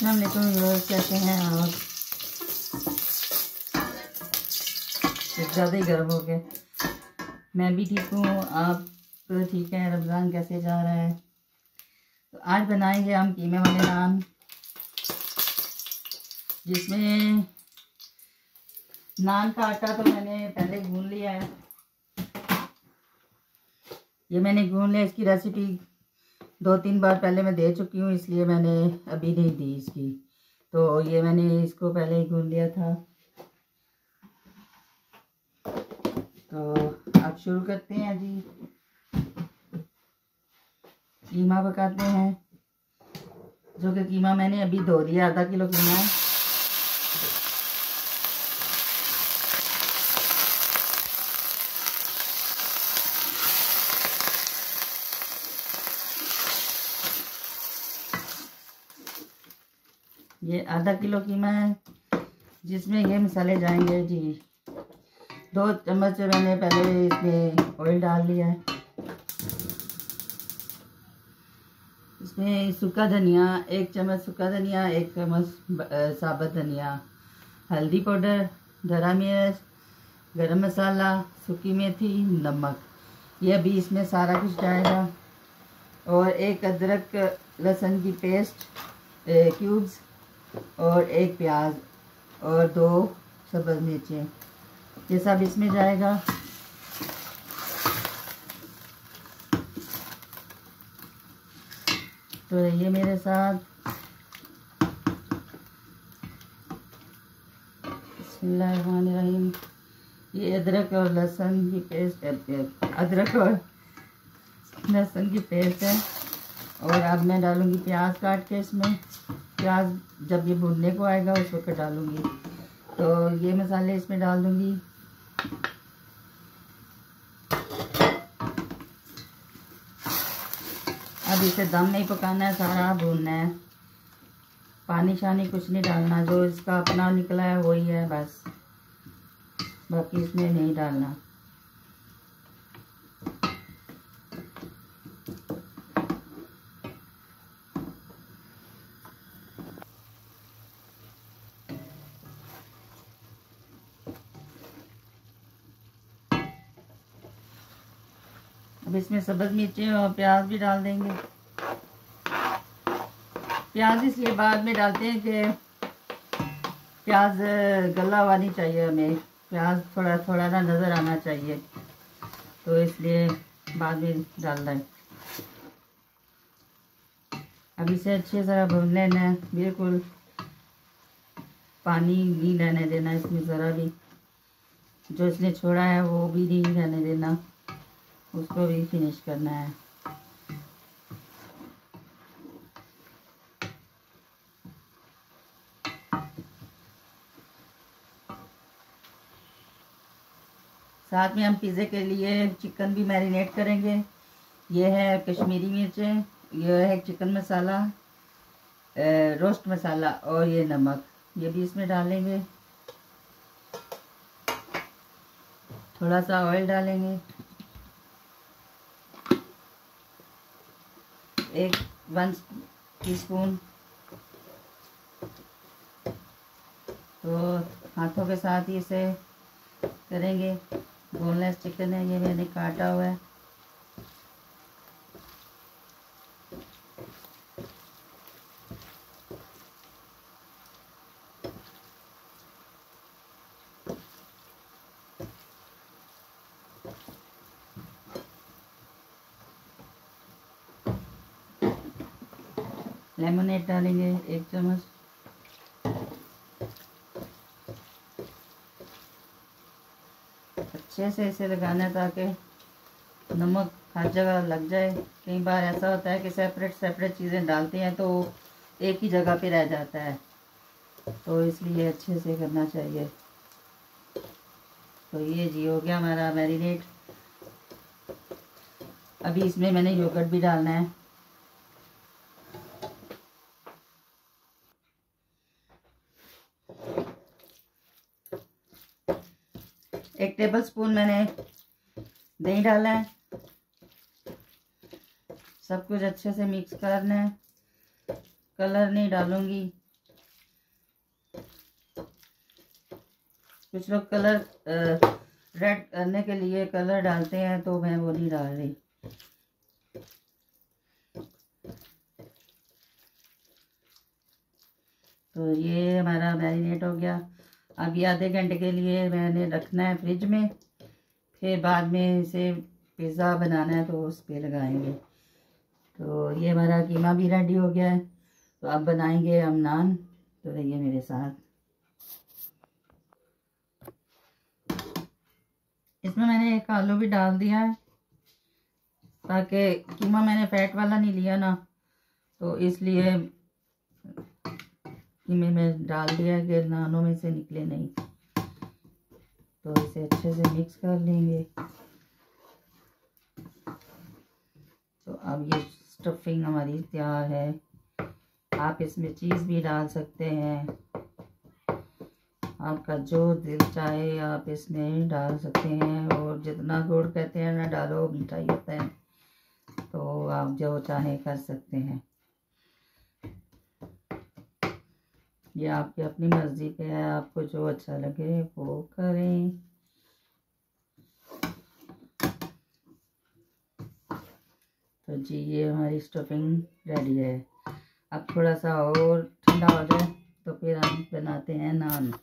अस्सलाम वालेकुम व्यूअर्स, कैसे हैं आप? ज़्यादा ही गर्म हो गया। मैं भी ठीक हूँ, आप ठीक हैं? रमज़ान कैसे जा रहा है? तो आज बनाएंगे हम कीमे वाले नान, जिसमें नान का आटा तो मैंने पहले गूंद लिया है। ये मैंने गूंद लिया, इसकी रेसिपी 2-3 बार पहले मैं दे चुकी हूँ, इसलिए मैंने अभी नहीं दी इसकी। तो ये मैंने इसको पहले ही गूंद लिया था। तो अब शुरू करते हैं जी। कीमा पकाते हैं, जो कि कीमा मैंने अभी धो लिया, आधा किलो कीमा है। ये आधा किलो कीमा है, जिसमें ये मसाले जाएंगे जी। 2 चम्मच मैंने पहले इसमें ऑयल डाल लिया है। इसमें सूखा धनिया 1 चम्मच, सूखा धनिया 1 चम्मच, साबुत धनिया, हल्दी पाउडर, धरा मिर्च, गरम मसाला, सूखी मेथी, नमक, ये अभी इसमें सारा कुछ जाएगा। और 1 अदरक लहसुन की पेस्ट क्यूब्स, और 1 प्याज और 2 सब्ज़ मिर्चें, ये सब इसमें जाएगा। तो ये मेरे साथ बिस्मिल्लाहिर्रहमानिर्रहीम, ये अदरक और लहसुन की पेस्ट, अदरक और लहसुन की पेस्ट है। और अब मैं डालूंगी प्याज काट के इसमें। प्याज जब ये भुनने को आएगा उस वक्त डालूंगी। तो ये मसाले इसमें डाल दूंगी। अब इसे दम नहीं पकाना है, सारा भूनना है। पानी शानी कुछ नहीं डालना, जो इसका अपना निकला है वही है बस, बाकी इसमें नहीं डालना। अब इसमें सब्ज़ मिर्चें और प्याज भी डाल देंगे। प्याज इसलिए बाद में डालते हैं कि प्याज गला हुआ नहीं चाहिए हमें, प्याज थोड़ा थोड़ा ना नज़र आना चाहिए, तो इसलिए बाद में डालना है। अब इसे अच्छे से भून लेना है, बिल्कुल पानी नहीं रहने देना इसमें ज़रा भी। जो इसने छोड़ा है वो भी नहीं रहने देना, उसको भी फिनिश करना है। साथ में हम पिज़्ज़े के लिए चिकन भी मैरिनेट करेंगे। ये है कश्मीरी मिर्चें, ये है चिकन मसाला, रोस्ट मसाला, और ये नमक, ये भी इसमें डालेंगे। थोड़ा सा ऑयल डालेंगे, 1 टीस्पून। तो हाथों के साथ ही इसे करेंगे। बोनलेस चिकन है, ये मैंने काटा हुआ है। लेमनेड डालेंगे 1 चम्मच। अच्छे से इसे लगाना है ताकि नमक हर जगह लग जाए। कई बार ऐसा होता है कि सेपरेट चीज़ें डालते हैं तो एक ही जगह पे रह जाता है, तो इसलिए अच्छे से करना चाहिए। तो ये जी हो गया हमारा मैरिनेट। अभी इसमें मैंने योगर्ट भी डालना है। एक टेबलस्पून मैंने दही डाला है। सब कुछ अच्छे से मिक्स करना है। कलर नहीं डालूंगी, कुछ लोग कलर रेड करने के लिए कलर डालते हैं, तो मैं वो नहीं डाल रही। तो ये हमारा मैरिनेट हो गया। अब ये आधे घंटे के लिए मैंने रखना है फ्रिज में, फिर बाद में इसे पिज़्ज़ा बनाना है तो उस पर लगाएंगे। तो ये हमारा कीमा भी रेडी हो गया है। तो अब बनाएंगे हम नान। तो रहिए मेरे साथ। इसमें मैंने एक आलू भी डाल दिया है, ताकि कीमा मैंने फैट वाला नहीं लिया ना, तो इसलिए कीमे में डाल दिया कि नानों में से निकले नहीं। तो इसे अच्छे से मिक्स कर लेंगे। तो अब ये स्टफिंग हमारी तैयार है। आप इसमें चीज़ भी डाल सकते हैं, आपका जो दिल चाहे आप इसमें डाल सकते हैं। और जितना गुड़ कहते हैं ना डालो, मीठा ही होता है, तो आप जो चाहे कर सकते हैं। ये आपकी अपनी मर्ज़ी पे है, आपको जो अच्छा लगे वो करें। तो जी ये हमारी स्टफिंग रेडी है। अब थोड़ा सा और ठंडा हो जाए तो फिर हम बनाते हैं नान।